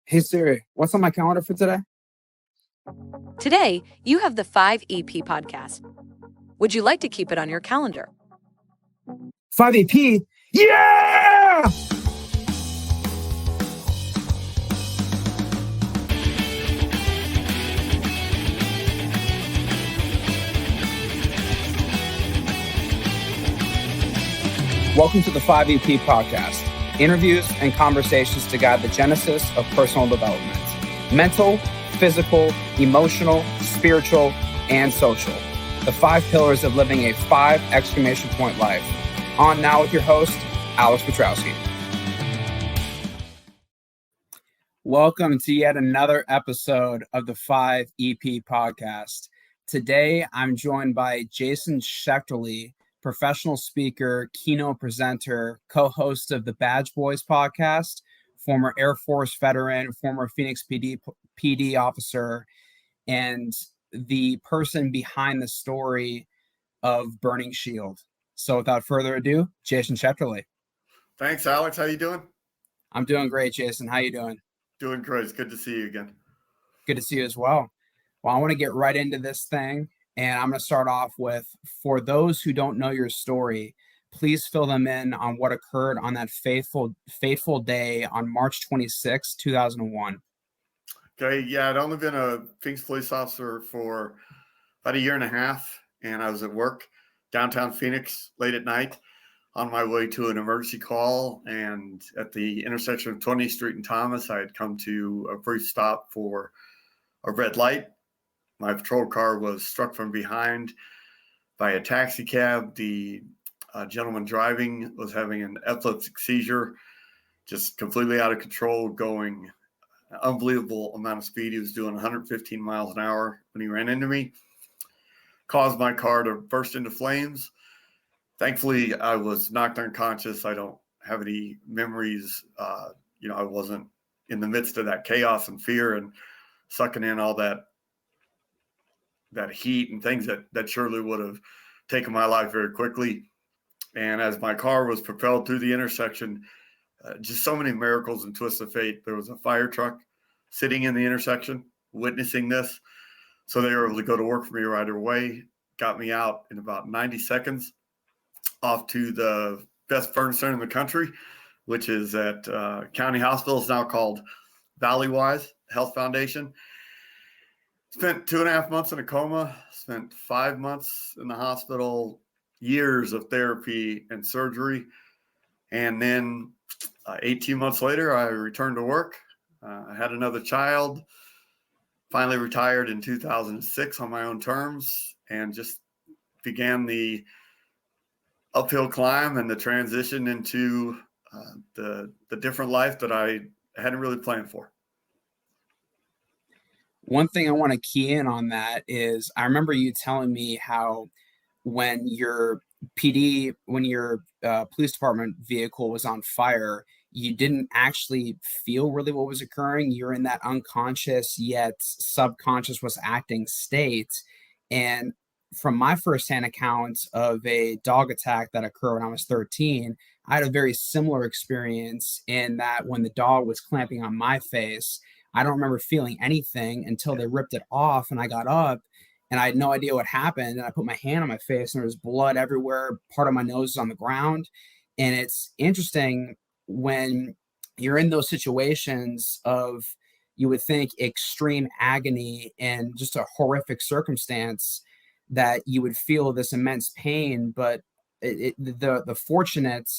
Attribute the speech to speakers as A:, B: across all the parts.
A: Hey Siri, what's on my calendar for today?
B: Today, you have the 5EP podcast. Would you like to keep it on your calendar?
A: 5 AP? Yeah! Welcome to the 5EP podcast. Interviews and conversations to guide the genesis of personal development. Mental, physical, emotional, spiritual, and social. The 5 pillars of living a 5 exclamation point life. On now with your host, Alex Petrowski. Welcome to yet another episode of the 5EP podcast. Today, I'm joined by Jason Schechterle, professional speaker, keynote presenter, co-host of the Badge Boys podcast, former Air Force veteran, former Phoenix PD officer, and the person behind the story of Burning Shield. So without further ado, Jason Schechterle.
C: Thanks, Alex. How you doing?
A: I'm doing great, Jason. How you doing?
C: Doing great. It's good to see you again.
A: Good to see you as well. Well, I want to get right into this thing. And I'm going to start off with, for those who don't know your story, please fill them in on what occurred on that fateful day on March 26, 2001.
C: Okay. Yeah, I'd only been a Phoenix police officer for about a year and a half. And I was at work downtown Phoenix late at night on my way to an emergency call. And at the intersection of 20th Street and Thomas, I had come to a brief stop for a red light. My patrol car was struck from behind by a taxi cab. The gentleman driving was having an epileptic seizure, just completely out of control, going an unbelievable amount of speed. He was doing 115 miles an hour when he ran into me, caused my car to burst into flames. Thankfully, I was knocked unconscious. I don't have any memories. I wasn't in the midst of that chaos and fear and sucking in all that heat and things that surely would have taken my life very quickly. And as my car was propelled through the intersection, just so many miracles and twists of fate. There was a fire truck sitting in the intersection witnessing this. So they were able to go to work for me right away, got me out in about 90 seconds off to the best burn center in the country, which is at County Hospital. It's now called Valleywise Health Foundation. Spent 2.5 months in a coma, spent 5 months in the hospital, years of therapy and surgery. And then 18 months later, I returned to work. I had another child, finally retired in 2006 on my own terms, and just began the uphill climb and the transition into the different life that I hadn't really planned for.
A: One thing I want to key in on that is I remember you telling me how when your police department vehicle was on fire, you didn't actually feel really what was occurring. You're in that unconscious yet subconscious was acting state. And from my firsthand account of a dog attack that occurred when I was 13, I had a very similar experience in that when the dog was clamping on my face, I don't remember feeling anything until they ripped it off and I got up and I had no idea what happened. And I put my hand on my face and there was blood everywhere. Part of my nose is on the ground. And it's interesting when you're in those situations of, you would think, extreme agony and just a horrific circumstance, that you would feel this immense pain. But the fortunate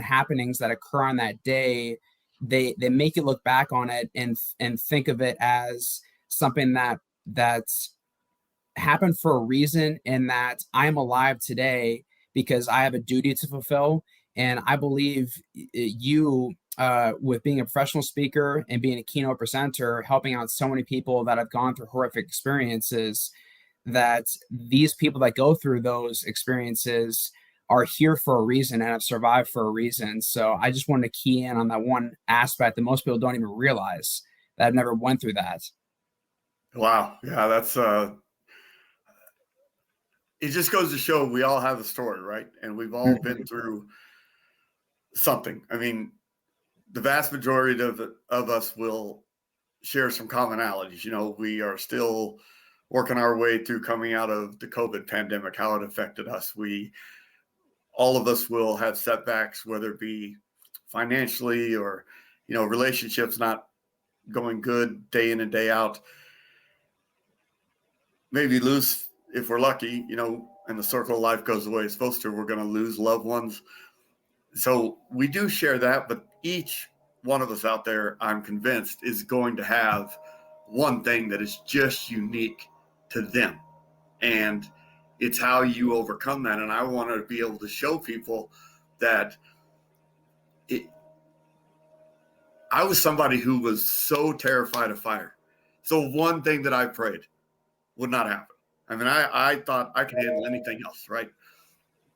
A: happenings that occur on that day, they make you look back on it and think of it as something that's happened for a reason, and that I'm alive today because I have a duty to fulfill. And I believe you, with being a professional speaker and being a keynote presenter, helping out so many people that have gone through horrific experiences, that these people that go through those experiences are here for a reason and have survived for a reason. So I just wanted to key in on that one aspect that most people don't even realize, that I've never went through that.
C: Wow. Yeah, that's it just goes to show we all have a story, right? And we've all been through something. I mean, the vast majority of us will share some commonalities. We are still working our way through coming out of the COVID pandemic, how it affected us. All of us will have setbacks, whether it be financially or, relationships not going good day in and day out. Maybe lose, if we're lucky, and the circle of life goes the way it's supposed to, we're going to lose loved ones. So we do share that, but each one of us out there, I'm convinced, is going to have one thing that is just unique to them. And it's how you overcome that. And I want to be able to show people that I was somebody who was so terrified of fire. So one thing that I prayed would not happen. I mean, I thought I could handle anything else, right?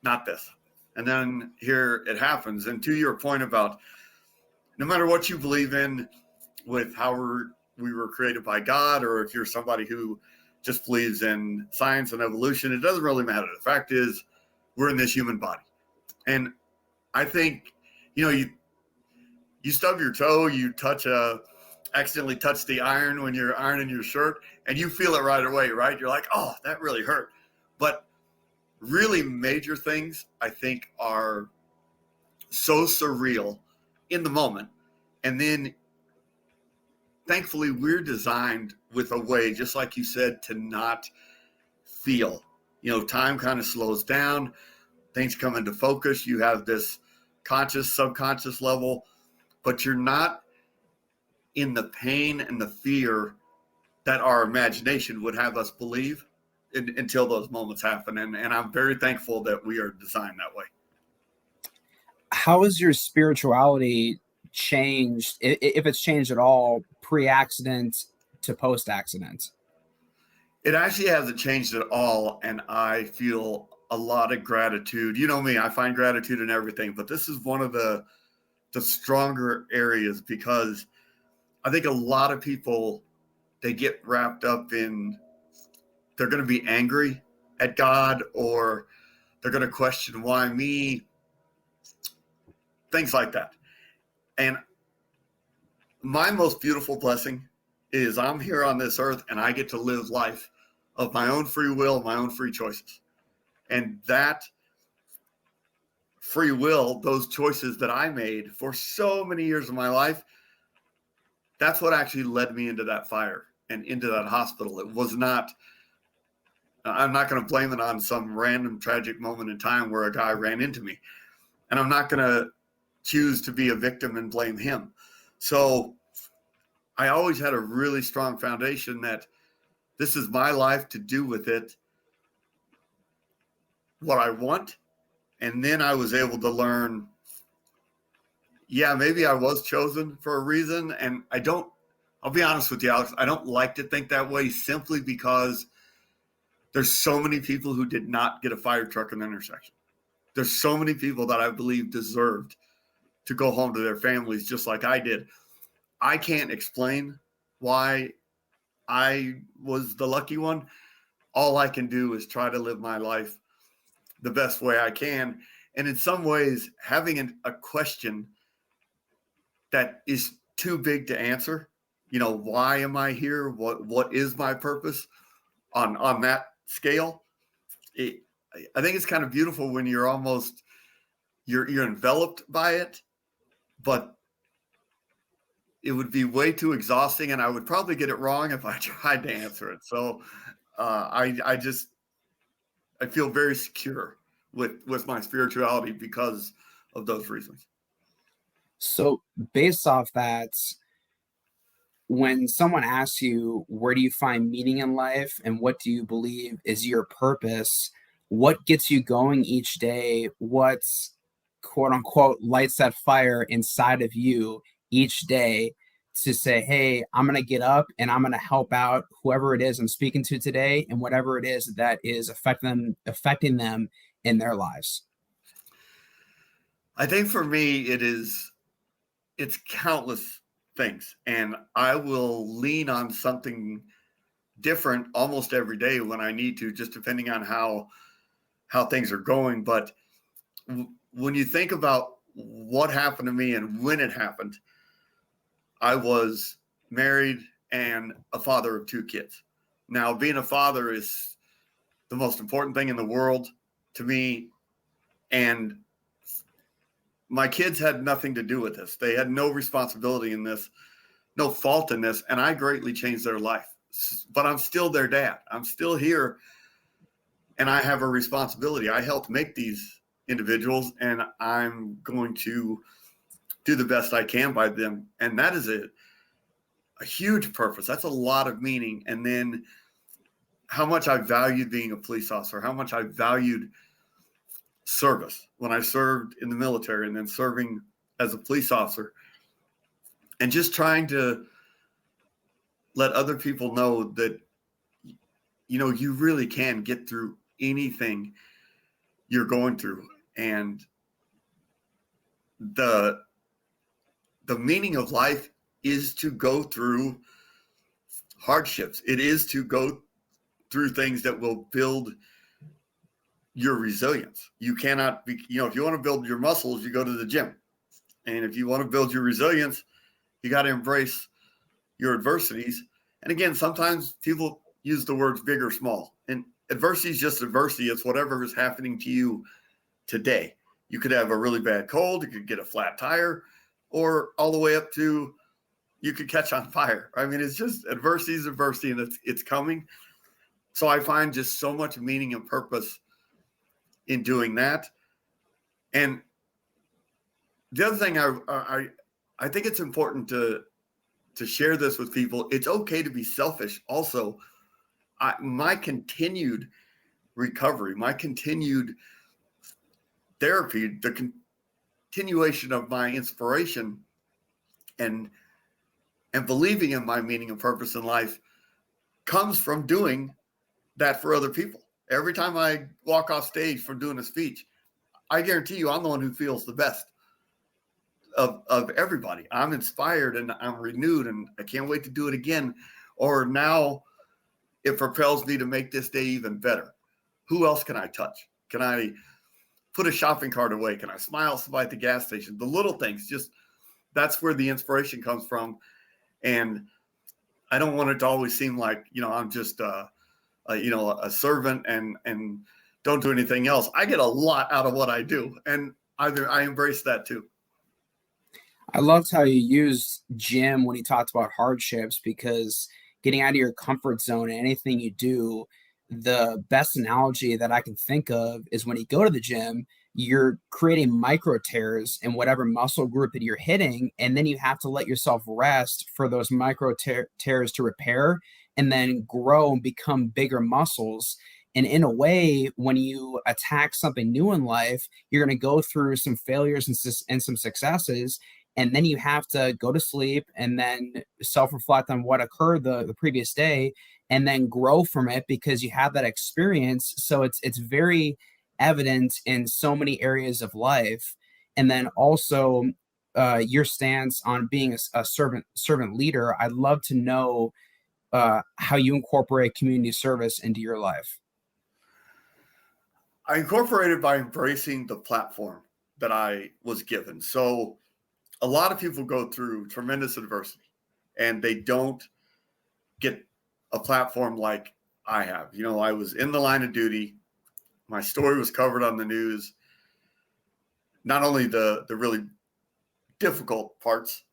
C: Not this. And then here it happens. And to your point about no matter what you believe in with how we were created by God, or if you're somebody who just believes in science and evolution, it doesn't really matter. The fact is, we're in this human body. And I think, you stub your toe, you accidentally touch the iron when you're ironing your shirt, and you feel it right away, right? You're like, oh, that really hurt. But really major things, I think, are so surreal in the moment. And then thankfully we're designed with a way, just like you said, to not feel. Time kind of slows down, things come into focus. You have this conscious, subconscious level, but you're not in the pain and the fear that our imagination would have us believe until those moments happen. And I'm very thankful that we are designed that way.
A: How has your spirituality changed, if it's changed at all, pre-accident to post-accident?
C: It actually hasn't changed at all, and I feel a lot of gratitude. You know me, I find gratitude in everything, but this is one of the stronger areas, because I think a lot of people, they get wrapped up in, they're going to be angry at God, or they're going to question, why me? Things like that. And my most beautiful blessing is I'm here on this earth and I get to live life of my own free will, my own free choices. And that free will, those choices that I made for so many years of my life, that's what actually led me into that fire and into that hospital. It was not, I'm not going to blame it on some random tragic moment in time where a guy ran into me. And I'm not going to choose to be a victim and blame him. So I always had a really strong foundation that this is my life, to do with it what I want. And then I was able to learn, yeah, maybe I was chosen for a reason. And I'll be honest with you, Alex, I don't like to think that way, simply because there's so many people who did not get a fire truck in the intersection. There's so many people that I believe deserved to go home to their families just like I did. I can't explain why I was the lucky one. All I can do is try to live my life the best way I can. And in some ways, having a question that is too big to answer, why am I here? What is my purpose on that scale? I think it's kind of beautiful when you're enveloped by it, but it would be way too exhausting, and I would probably get it wrong if I tried to answer it. So I feel very secure with my spirituality because of those reasons.
A: So based off that, when someone asks you, where do you find meaning in life and what do you believe is your purpose, what gets you going each day? What's quote unquote lights that fire inside of you each day to say, hey, I'm going to get up and I'm going to help out whoever it is I'm speaking to today and whatever it is that is affecting them in their lives?
C: I think for me, it's countless things, and I will lean on something different almost every day when I need to, just depending on how things are going. But when you think about what happened to me and when it happened, I was married and a father of 2 kids. Now, being a father is the most important thing in the world to me. And my kids had nothing to do with this. They had no responsibility in this, no fault in this. And I greatly changed their life. But I'm still their dad. I'm still here. And I have a responsibility. I helped make these individuals, and I'm going to do the best I can by them. And that is a huge purpose. That's a lot of meaning. And then how much I valued being a police officer, how much I valued service when I served in the military and then serving as a police officer, and just trying to let other people know that, you really can get through anything you're going through. And the meaning of life is to go through hardships. It is to go through things that will build your resilience. You cannot be, if you want to build your muscles, you go to the gym. And if you want to build your resilience, you got to embrace your adversities. And again, sometimes people use the words big or small. And adversity is just adversity. It's whatever is happening to you today. You could have a really bad cold, you could get a flat tire, or all the way up to you could catch on fire. I mean, it's just adversity is adversity, and it's coming. So I find just so much meaning and purpose in doing that. And the other thing I think it's important to share this with people. It's okay to be selfish. Also, my continued recovery, my continued therapy, the continuation of my inspiration and believing in my meaning and purpose in life comes from doing that for other people. Every time I walk off stage from doing a speech, I guarantee you I'm the one who feels the best of everybody. I'm inspired and I'm renewed, and I can't wait to do it again. Or now it propels me to make this day even better. Who else can I touch? Can I put a shopping cart away? Can I smile at somebody at the gas station? The little things, just that's where the inspiration comes from. And I don't want it to always seem like, I'm just a servant and don't do anything else. I get a lot out of what I do, and I embrace that too.
A: I loved how you used Jim when he talked about hardships, because getting out of your comfort zone and anything you do, the best analogy that I can think of is when you go to the gym, you're creating micro tears in whatever muscle group that you're hitting, and then you have to let yourself rest for those micro tears to repair and then grow and become bigger muscles. And in a way, when you attack something new in life, you're going to go through some failures and some successes. And then you have to go to sleep and then self-reflect on what occurred the previous day, and then grow from it because you have that experience. So it's very evident in so many areas of life. And then also your stance on being a servant leader. I'd love to know how you incorporate community service into your life.
C: I incorporated by embracing the platform that I was given. So a lot of people go through tremendous adversity and they don't get a platform like I have. I was in the line of duty. My story was covered on the news. Not only the really difficult parts,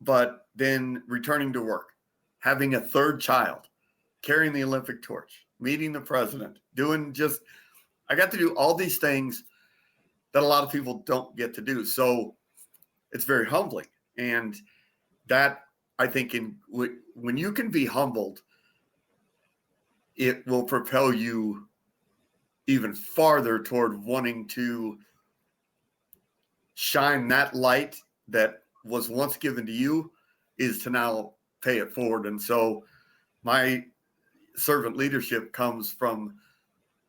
C: but then returning to work, having a third child, carrying the Olympic torch, meeting the president, I got to do all these things that a lot of people don't get to do. So it's very humbling. And that, I think, when you can be humbled, it will propel you even farther toward wanting to shine that light that was once given to you, is to now pay it forward. And so my servant leadership comes from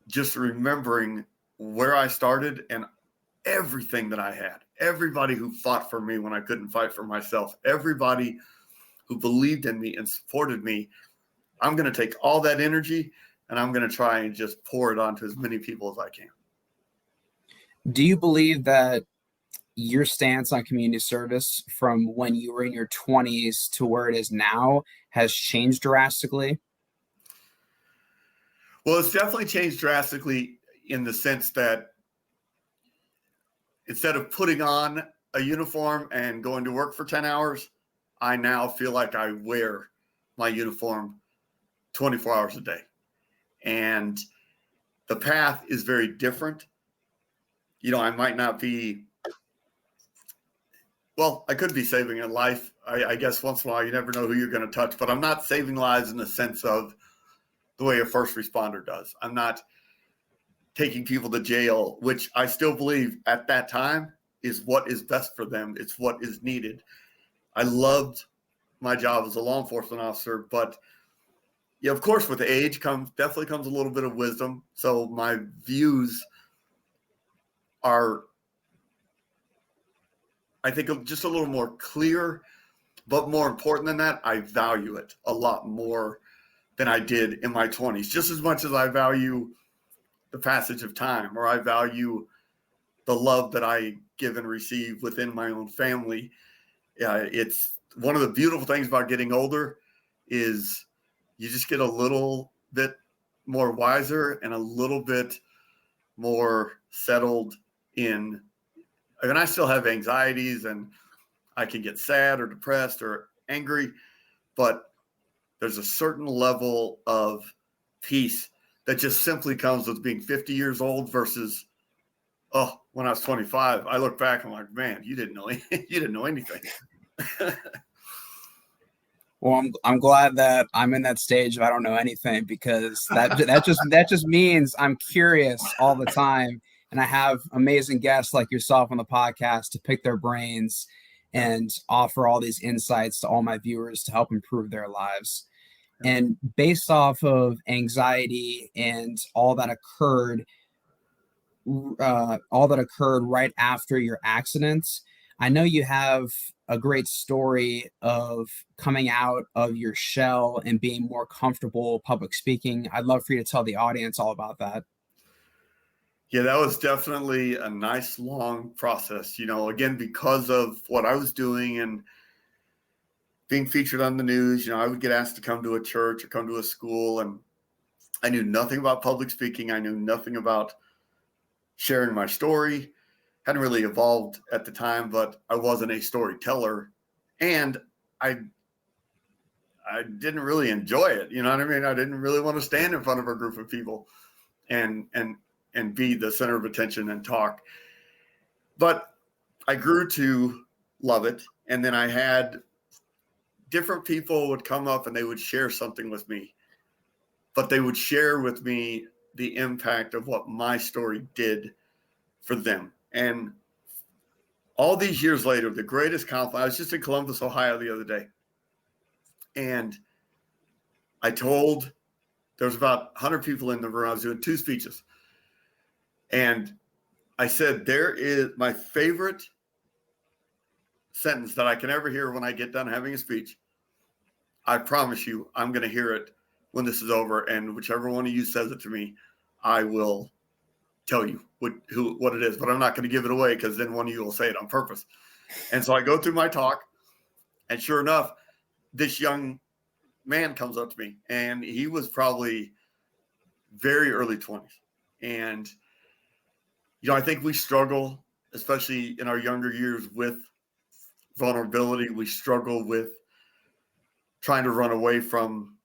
C: just remembering where I started and everything that I had, everybody who fought for me when I couldn't fight for myself, everybody who believed in me and supported me. I'm going to take all that energy and I'm going to try and just pour it onto as many people as I can.
A: Do you believe that your stance on community service from when you were in your 20s to where it is now has changed drastically?
C: Well, it's definitely changed drastically in the sense that instead of putting on a uniform and going to work for 10 hours, I now feel like I wear my uniform 24 hours a day. And the path is very different. I might not be, well, I could be saving a life. I guess once in a while, you never know who you're going to touch, but I'm not saving lives in the sense of the way a first responder does. I'm not taking people to jail, which I still believe at that time is what is best for them. It's what is needed. I loved my job as a law enforcement officer, but yeah, of course, with age definitely comes a little bit of wisdom. So my views are, I think, just a little more clear, but more important than that, I value it a lot more than I did in my 20s, just as much as I value the passage of time, or I value the love that I give and receive within my own family. It's one of the beautiful things about getting older is you just get a little bit more wiser and a little bit more settled in. And I still have anxieties and I can get sad or depressed or angry, but there's a certain level of peace that just simply comes with being 50 years old versus, when I was 25. I look back and I'm like, man, you didn't know anything.
A: Well, I'm glad that I'm in that stage of I don't know anything, because that just means I'm curious all the time, and I have amazing guests like yourself on the podcast to pick their brains and offer all these insights to all my viewers to help improve their lives. And based off of anxiety and all that occurred right after your accidents, I know you have a great story of coming out of your shell and being more comfortable public speaking. I'd love for you to tell the audience all about that.
C: Yeah, that was definitely a nice long process, again, because of what I was doing and being featured on the news. I would get asked to come to a church or come to a school, and I knew nothing about public speaking. I knew nothing about sharing my story. Hadn't really evolved at the time, but I wasn't a storyteller, and I didn't really enjoy it. You know what I mean? I didn't really want to stand in front of a group of people and be the center of attention and talk. But I grew to love it, and then I had different people would come up and they would share something with me, but they would share with me the impact of what my story did for them. And all these years later, the greatest compliment, I was just in Columbus, Ohio the other day, and there was about 100 people in the room. I was doing 2 speeches, and I said, there is my favorite sentence that I can ever hear when I get done having a speech. I promise you, I'm going to hear it when this is over, and whichever one of you says it to me, I will tell you what it is, but I'm not going to give it away, because then one of you will say it on purpose. And so I go through my talk, and sure enough, this young man comes up to me, and he was probably very early 20s. And, I think we struggle, especially in our younger years, with vulnerability. We struggle with trying to run away from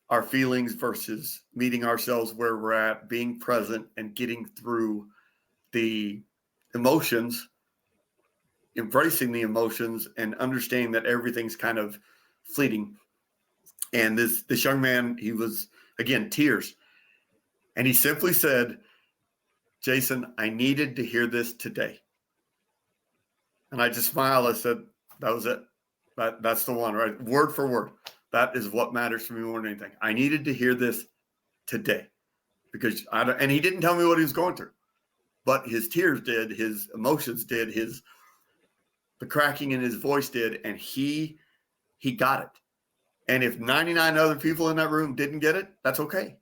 C: our feelings versus meeting ourselves where we're at, being present and getting through the emotions, embracing the emotions, and understanding that everything's kind of fleeting. And this young man, he was, again, tears. And he simply said, Jason, I needed to hear this today. And I just smiled. I said, that was it. That's the one, right? Word for word. That is what matters to me more than anything. I needed to hear this today, because and he didn't tell me what he was going through, but his tears did, his emotions did, the cracking in his voice did, and he got it. And if 99 other people in that room didn't get it, that's okay.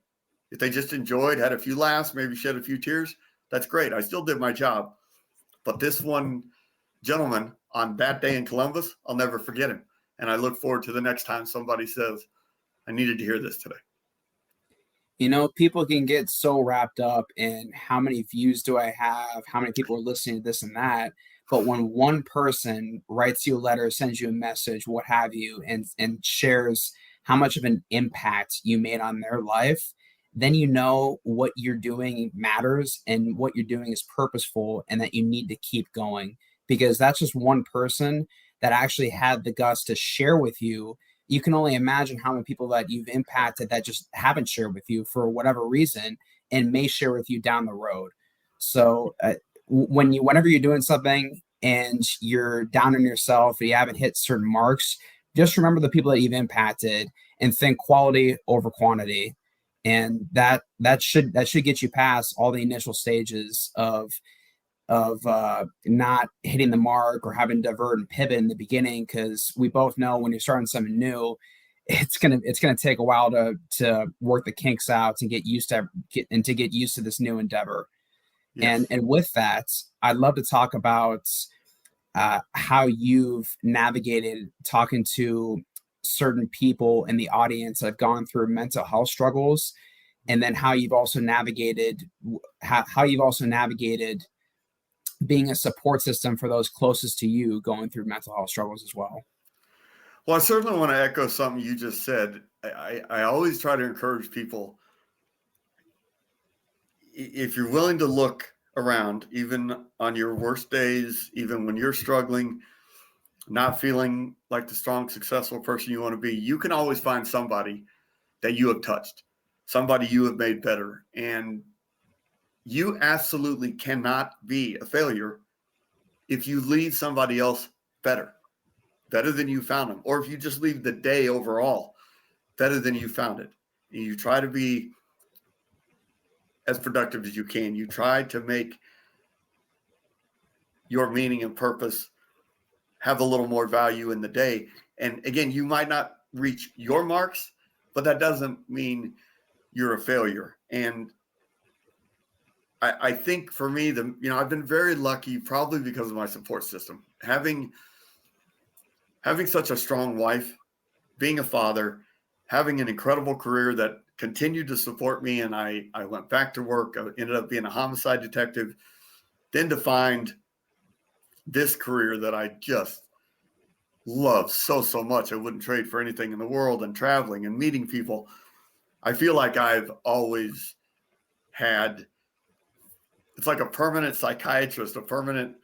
C: If they just enjoyed, had a few laughs, maybe shed a few tears, that's great. I still did my job. But this one gentleman on that day in Columbus, I'll never forget him. And I look forward to the next time somebody says, I needed to hear this today.
A: People can get so wrapped up in how many views do I have, how many people are listening to this and that. But when one person writes you a letter, sends you a message, what have you, and shares how much of an impact you made on their life, then you know what you're doing matters and what you're doing is purposeful and that you need to keep going, because that's just one person that actually had the guts to share with you. You can only imagine how many people that you've impacted that just haven't shared with you for whatever reason and may share with you down the road. So whenever you're doing something and you're down on yourself or you haven't hit certain marks, just remember the people that you've impacted and think quality over quantity. And that should get you past all the initial stages of not hitting the mark or having to divert and pivot in the beginning, because we both know when you're starting something new, it's gonna take a while to work the kinks out and get used to this new endeavor.
C: Yes.
A: And with that, I'd love to talk about how you've navigated talking to certain people in the audience that have gone through mental health struggles, and then how you've also navigated being a support system for those closest to you going through mental health struggles as well.
C: Well, I certainly want to echo something you just said. I always try to encourage people, if you're willing to look around, even on your worst days, even when you're struggling, not feeling like the strong, successful person you want to be, you can always find somebody that you have touched, somebody you have made better. And you absolutely cannot be a failure if you leave somebody else better than you found them, or if you just leave the day overall better than you found it. And you try to be as productive as you can. You try to make your meaning and purpose have a little more value in the day. And again, you might not reach your marks, but that doesn't mean you're a failure. And I think for me, I've been very lucky, probably because of my support system, having such a strong wife, being a father, having an incredible career that continued to support me. And I went back to work. I ended up being a homicide detective, then to find this career that I just love so much. I wouldn't trade for anything in the world, and traveling and meeting people. I feel like I've always had, it's like a permanent psychiatrist, a permanent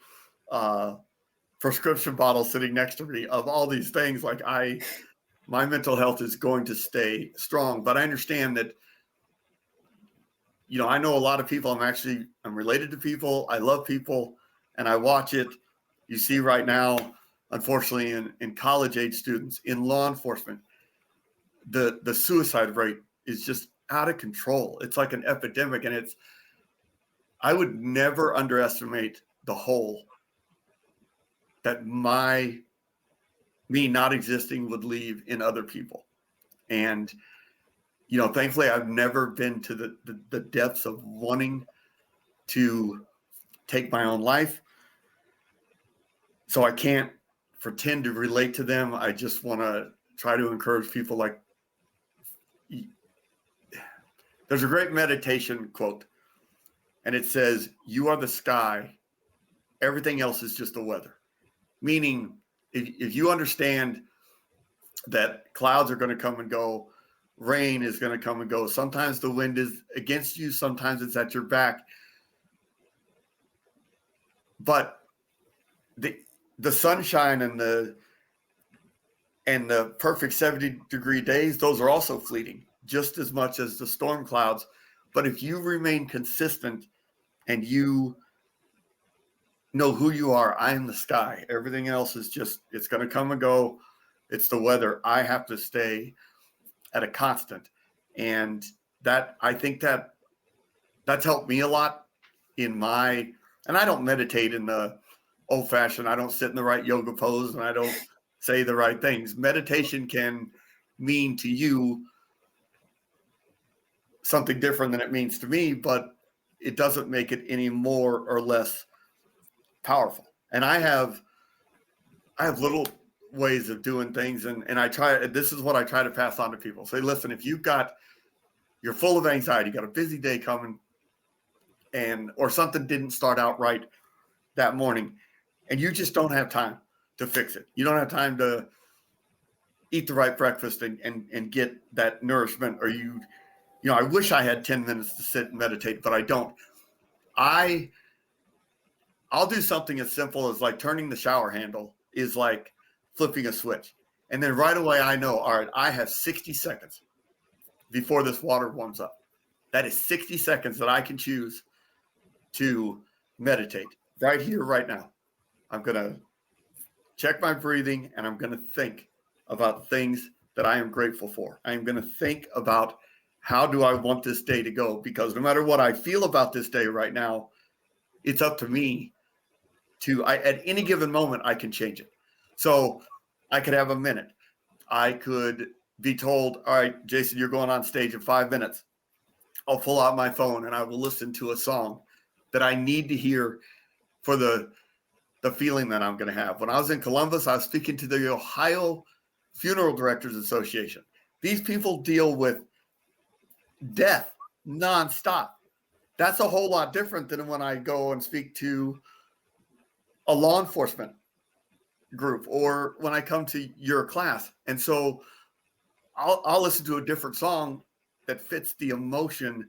C: prescription bottle sitting next to me of all these things. Like my mental health is going to stay strong, but I understand that, I know a lot of people. I'm related to people. I love people, and I watch it. You see right now, unfortunately, in college age students, in law enforcement, the suicide rate is just out of control. It's like an epidemic, and I would never underestimate the hole that me not existing would leave in other people. And, thankfully I've never been to the depths of wanting to take my own life. So I can't pretend to relate to them. I just want to try to encourage people. Like, there's a great meditation quote, and it says, "You are the sky. Everything else is just the weather." Meaning, if you understand that clouds are going to come and go, rain is going to come and go. Sometimes the wind is against you. Sometimes it's at your back. But the sunshine and the perfect 70-degree days, those are also fleeting just as much as the storm clouds. But if you remain consistent and you know who you are, I am the sky. Everything else is just, it's going to come and go. It's the weather. I have to stay at a constant. And I think that's helped me a lot and I don't meditate in the old fashioned, I don't sit in the right yoga pose, and I don't say the right things. Meditation can mean to you something different than it means to me, but it doesn't make it any more or less powerful. And I have little ways of doing things. And this is what I try to pass on to people. Say, listen, if you're full of anxiety, you got a busy day coming, or something didn't start out right that morning, and you just don't have time to fix it. You don't have time to eat the right breakfast and get that nourishment, or I wish I had 10 minutes to sit and meditate, but I don't. I'll do something as simple as like turning the shower handle is like flipping a switch. And then right away I know, all right, I have 60 seconds before this water warms up. That is 60 seconds that I can choose to meditate right here, right now. I'm going to check my breathing, and I'm going to think about things that I am grateful for. I am going to think about how do I want this day to go, because no matter what I feel about this day right now, it's up to me at any given moment, I can change it. So I could have a minute. I could be told, all right, Jason, you're going on stage in 5 minutes. I'll pull out my phone and I will listen to a song that I need to hear for the feeling that I'm going to have. When I was in Columbus, I was speaking to the Ohio Funeral Directors Association. These people deal with death nonstop. That's a whole lot different than when I go and speak to a law enforcement group, or when I come to your class. And so I'll listen to a different song that fits the emotion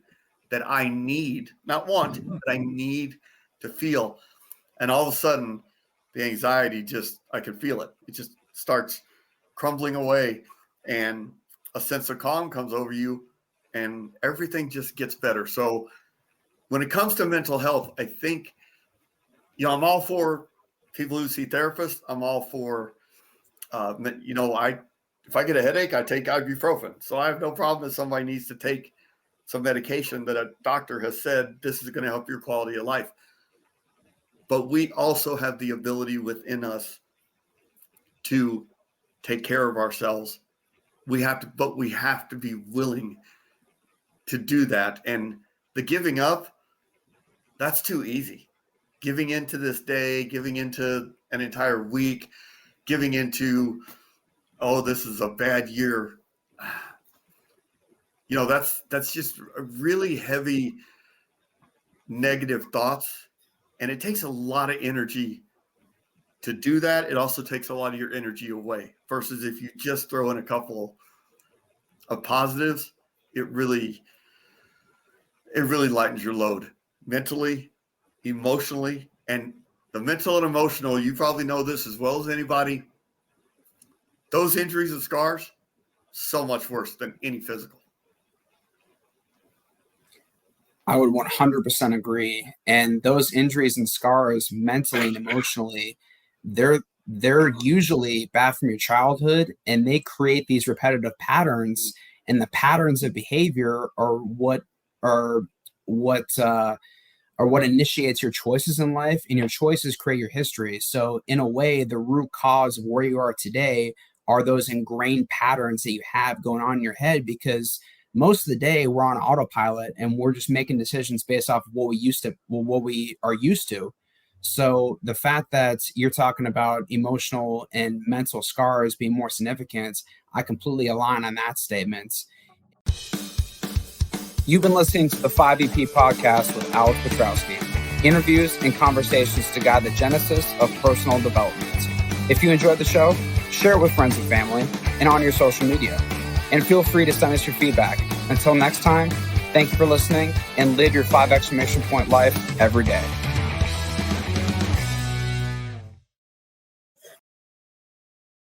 C: that I need, not want, but I need to feel. And all of a sudden, the anxiety I can feel it. It just starts crumbling away, and a sense of calm comes over you, and everything just gets better. So when it comes to mental health, I think, I'm all for people who see therapists. I'm all for, if I get a headache, I take ibuprofen. So I have no problem if somebody needs to take some medication that a doctor has said, this is going to help your quality of life. But we also have the ability within us to take care of ourselves. We have to be willing to do that. And the giving up, that's too easy. Giving into this day, giving into an entire week, giving into, this is a bad year. That's just a really heavy negative thoughts. And it takes a lot of energy to do that. It also takes a lot of your energy away, versus if you just throw in a couple of positives, it really lightens your load mentally, emotionally. And the mental and emotional, you probably know this as well as anybody. Those injuries and scars, so much worse than any physical.
A: I would 100% agree. And those injuries and scars, mentally and emotionally, they're usually bad from your childhood, and they create these repetitive patterns. And the patterns of behavior are what initiates your choices in life, and your choices create your history. So in a way, the root cause of where you are today are those ingrained patterns that you have going on in your head, because most of the day we're on autopilot and we're just making decisions based off of what we are used to. So the fact that you're talking about emotional and mental scars being more significant, I completely align on that statement. You've been listening to the 5EP podcast with Alex Petrowski, interviews and conversations to guide the genesis of personal development. If you enjoyed the show, share it with friends and family and on your social media. And feel free to send us your feedback. Until next time, thank you for listening, and live your 5 exclamation point life every day.